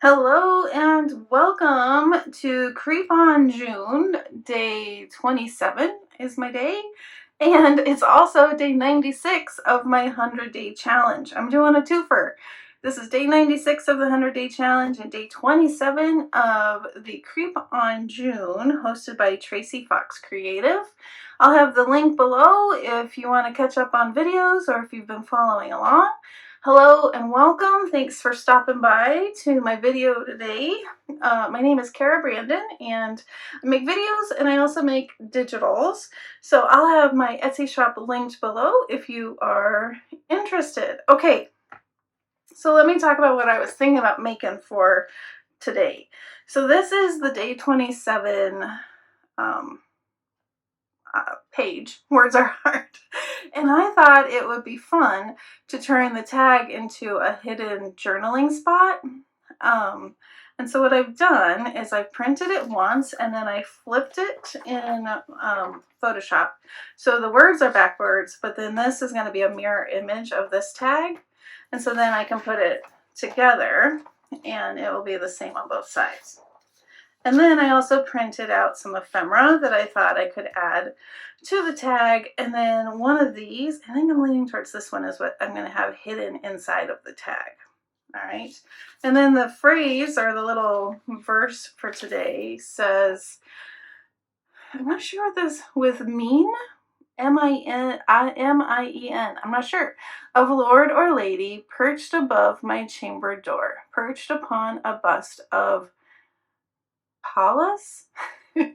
Hello and welcome to Creep on June. Day 27 is my day, and it's also day 96 of my 100-day challenge. I'm doing a twofer. This is day 96 of the 100-day challenge and day 27 of the Creep on June, hosted by Traci Fox Creative. I'll have the link below if you want to catch up on videos or if you've been following along. Hello and welcome. Thanks for stopping by to my video today. My name is Kara Brandon and I make videos and I also make digitals. So I'll have my Etsy shop linked below if you are interested. Okay, so let me talk about what I was thinking about making for today. So this is the day 27 page, Words Are Hard. And I thought it would be fun to turn the tag into a hidden journaling spot. And so what I've done is I've printed it once and then I flipped it in Photoshop. So the words are backwards, but then this is going to be a mirror image of this tag. And so then I can put it together and it will be the same on both sides. And then I also printed out some ephemera that I thought I could add to the tag. And then one of these, I think I'm leaning towards this one, is what I'm going to have hidden inside of the tag. All right. And then the phrase or the little verse for today says, I'm not sure what this, with mean, M-I-N, M-I-E-N, I'm not sure, of lord or lady perched above my chamber door, perched upon a bust of Pallas,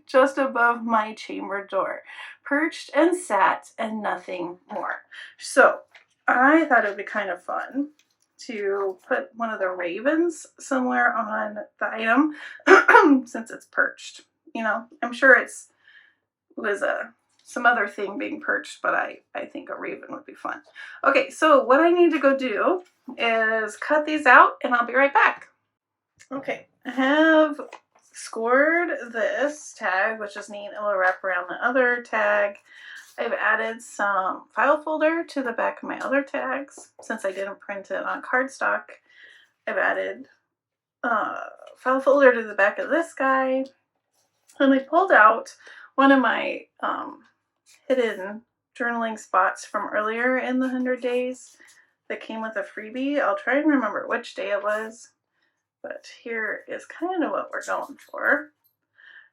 just above my chamber door, perched and sat and nothing more. So I thought it would be kind of fun to put one of the ravens somewhere on the item since it's perched. You know, I'm sure it was some other thing being perched, but I think a raven would be fun. Okay, so what I need to go do is cut these out and I'll be right back. Okay, I have scored this tag, which is neat. It will wrap around the other tag. I've added some file folder to the back of my other tags. Since I didn't print it on cardstock, I've added file folder to the back of this guy. And I pulled out one of my hidden journaling spots from earlier in the 100 days that came with a freebie. I'll try and remember which day it was. But here is kind of what we're going for.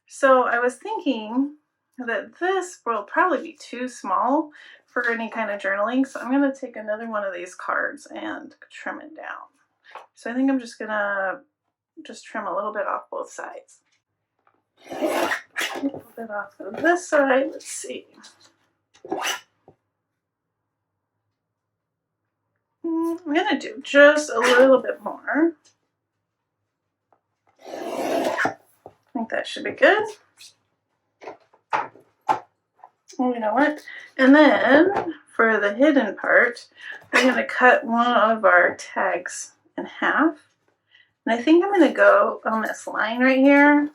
So I was thinking that this will probably be too small for any kind of journaling. So I'm going to take another one of these cards and trim it down. So I think I'm just going to trim a little bit off both sides. A little bit off of this side. Let's see. I'm going to do just a little bit more. I think that should be good. Oh, you know what? And then for the hidden part, we're going to cut one of our tags in half. And I think I'm going to go on this line right here,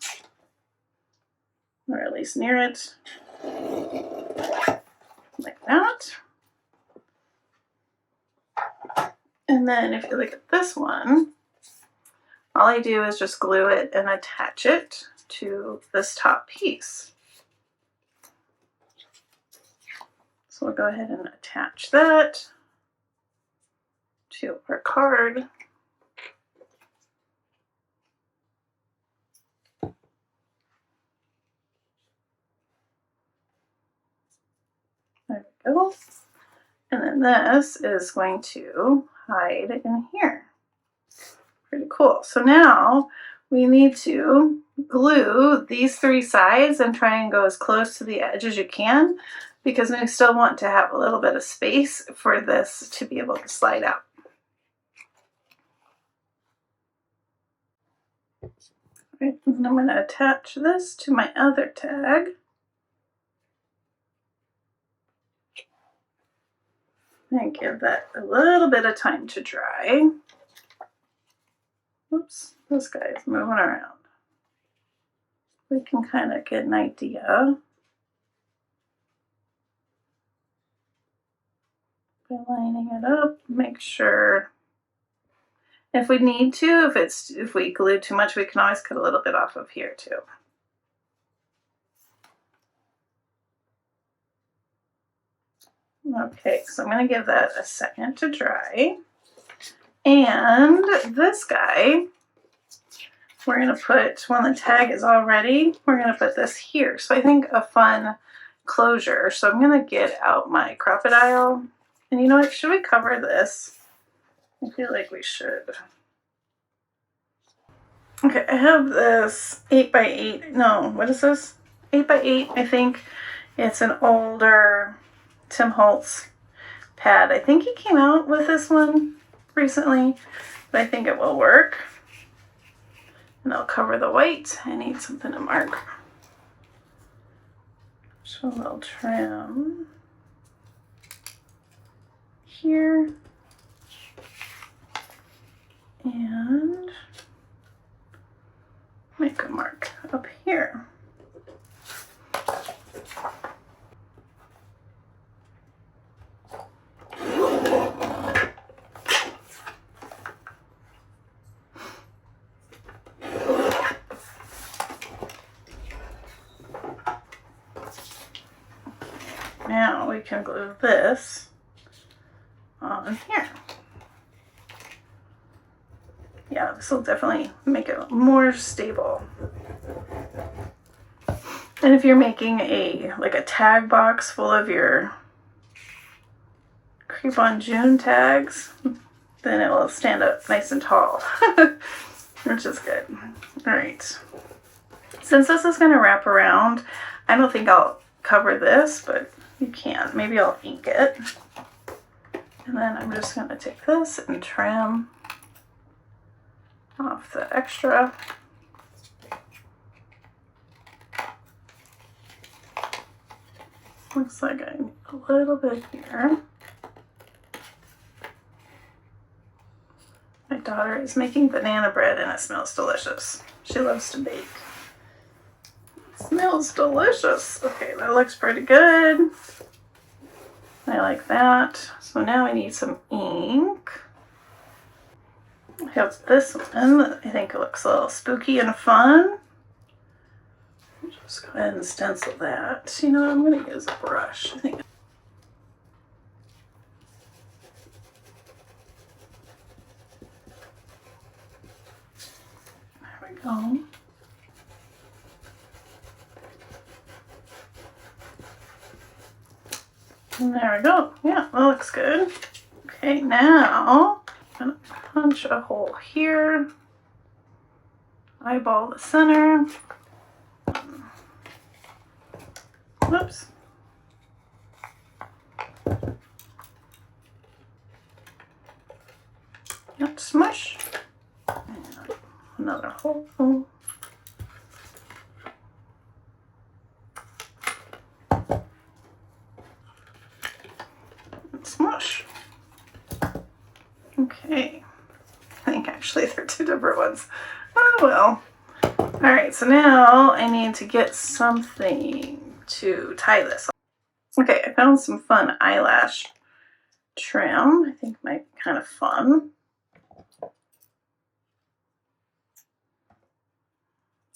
or at least near it, like that. And then if you look at this one, all I do is just glue it and attach it to this top piece. So we'll go ahead and attach that to our card. There we go. And then this is going to hide in here. Pretty cool. So now we need to glue these three sides and try and go as close to the edge as you can, because we still want to have a little bit of space for this to be able to slide out. Right, and I'm going to attach this to my other tag. And give that a little bit of time to dry. Oops, this guy's moving around. We can kind of get an idea by lining it up. Make sure If we need to, if we glue too much, we can always cut a little bit off of here too. Okay, so I'm going to give that a second to dry. And this guy, we're going to put, when the tag is all ready, we're going to put this here. So I think a fun closure. So I'm going to get out my crocodile. And you know what? Should we cover this? I feel like we should. Okay, I have this 8x8. No, what is this? 8x8, I think. It's an older Tim Holtz pad. I think he came out with this one recently, but I think it will work. And I'll cover the white. I need something to mark. So a little trim here. And make a mark up here. Now we can glue this on here. Yeah, this will definitely make it more stable. And if you're making like a tag box full of your Creep on June tags, then it will stand up nice and tall, which is good. All right. Since this is going to wrap around, I don't think I'll cover this, but you can. Maybe I'll ink it. And then I'm just going to take this and trim off the extra. Looks like I need a little bit here. My daughter is making banana bread and it smells delicious. She loves to bake. It smells delicious. Okay, that looks pretty good. I like that. So now I need some ink. I have this one. I think it looks a little spooky and fun. Just go ahead and stencil that. You know what? I'm going to use a brush. I think. There we go. And there we go. Yeah, that looks good. Okay, now I'm going to punch a hole here. Eyeball the center. Whoops. Yep, smush. And another hole. And smush. Okay. I think actually they're two different ones. Oh well. Alright, so now I need to get something to tie this. Okay, I found some fun eyelash trim. I think might be kind of fun.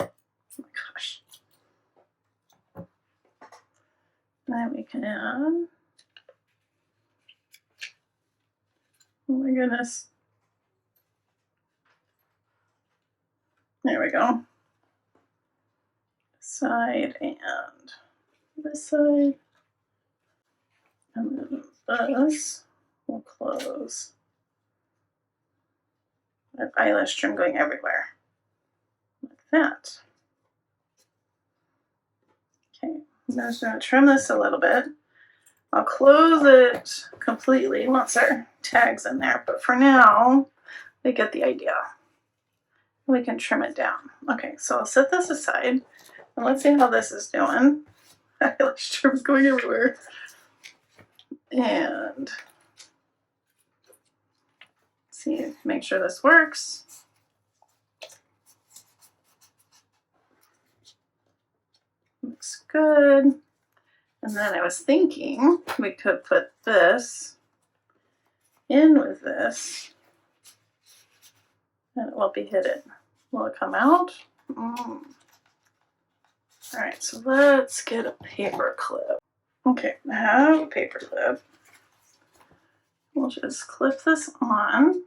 Oh my gosh. Then we can add. Oh my goodness. There we go. Side and this side. And then this will close. I have eyelash trim going everywhere. Like that. Okay, I'm just going to trim this a little bit. I'll close it completely once our tag's in there, but for now, they get the idea. We can trim it down. Okay, so I'll set this aside, and let's see how this is doing. Eyelash trim's going everywhere. And see, make sure this works. Looks good. And then I was thinking we could put this in with this and it will be hidden. Will it come out? All right, so let's get a paper clip. Okay, I have a paper clip. We'll just clip this on.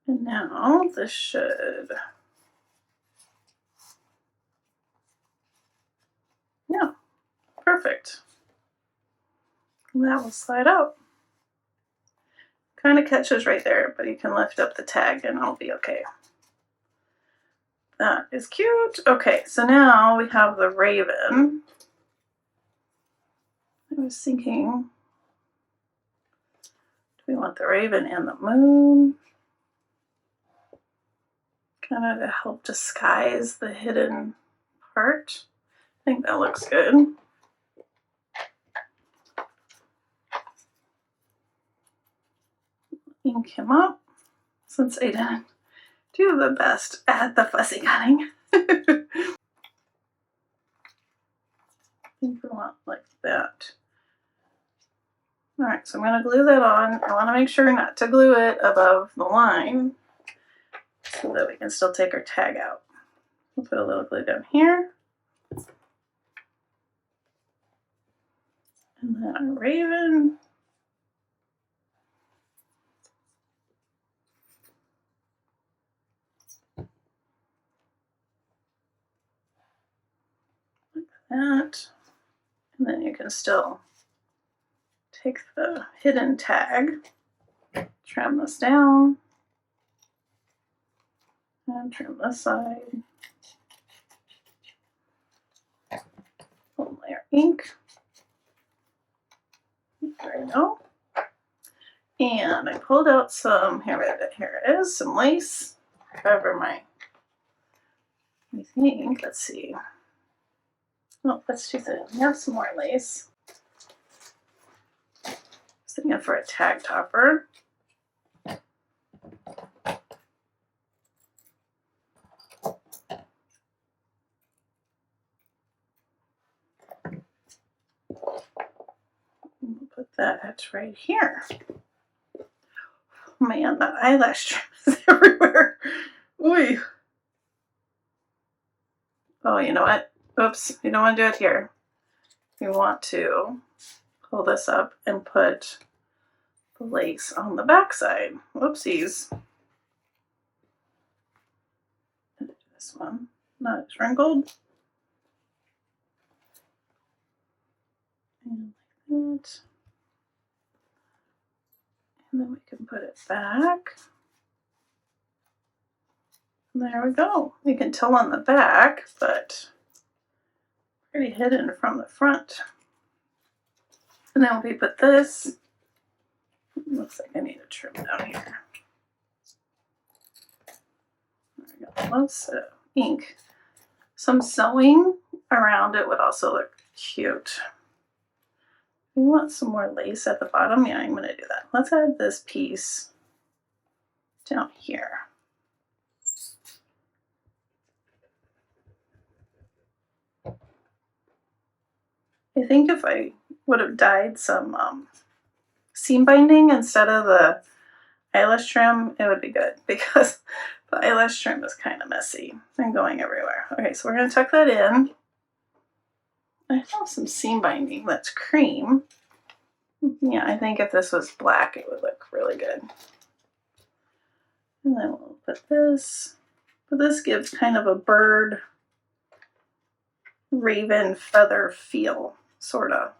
And now this should, yeah, perfect. And that will slide out. Kind of catches right there, but you can lift up the tag and it'll be okay. That is cute. Okay, so now we have the raven. I was thinking, do we want the raven and the moon? Kind of to help disguise the hidden part. I think that looks good. Ink him up, since I didn't do the best at the fussy cutting. I think we want like that. All right, so I'm going to glue that on. I want to make sure not to glue it above the line so that we can still take our tag out. We'll put a little glue down here. And then our raven. Like that. And then you can still take the hidden tag, trim this down, and trim this side. One layer ink. There we go. And I pulled out some, here it is, some lace over my, I think, let's see. Oh, that's too thin. We have some more lace. Thinking for a tag topper. We'll put that right here. Man, that eyelash trim is everywhere. Ooh. Oh, you know what? Oops, you don't want to do it here. You want to pull this up and put the lace on the back side. Whoopsies. This one, not as wrinkled. And like that. And then we can put it back. And there we go. You can tell on the back, but pretty hidden from the front. And then we put this. Looks like I need to trim down here. There we go. Lots of ink. Some sewing around it would also look cute. We want some more lace at the bottom. Yeah, I'm going to do that. Let's add this piece down here. I think if I would have dyed some seam binding instead of the eyelash trim, it would be good because the eyelash trim is kind of messy and going everywhere. Okay, so we're going to tuck that in. I have some seam binding that's cream. Yeah, I think if this was black, it would look really good. And then we'll put this. But this gives kind of a bird raven feather feel, sorta.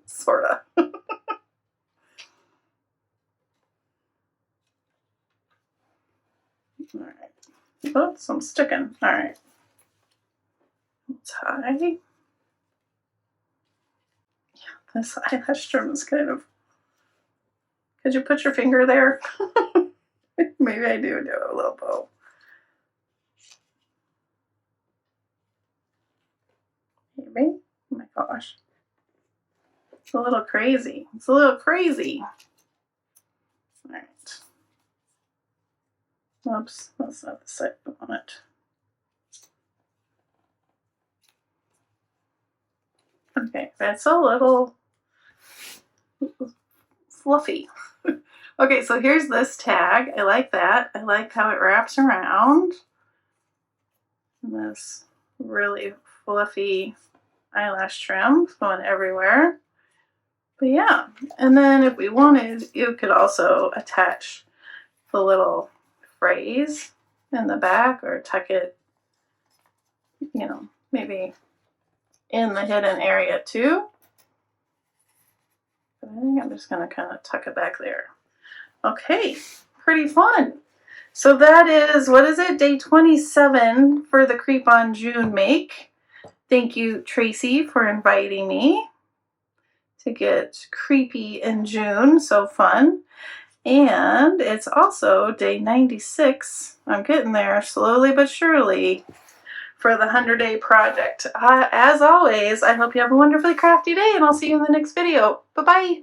Sorta. All right. Oops, I'm sticking. All right. Tie. Yeah, this eyelash trim is kind of. Could you put your finger there? Maybe I do a little bow. Maybe. Oh my gosh. It's a little crazy. It's a little crazy. All right. Oops, that's not the side on it. Okay, that's a little fluffy. Okay, so here's this tag. I like that. I like how it wraps around. And this really fluffy eyelash trim going everywhere. But yeah, and then if we wanted, you could also attach the little phrase in the back or tuck it, you know, maybe in the hidden area too. But I think I'm just going to kind of tuck it back there. Okay, pretty fun. So that is, what is it, day 27 for the Creep on June make. Thank you, Tracy, for inviting me to get creepy in June. So fun. And it's also day 96. I'm getting there slowly but surely for the 100-day project. As always, I hope you have a wonderfully crafty day, and I'll see you in the next video. Bye-bye.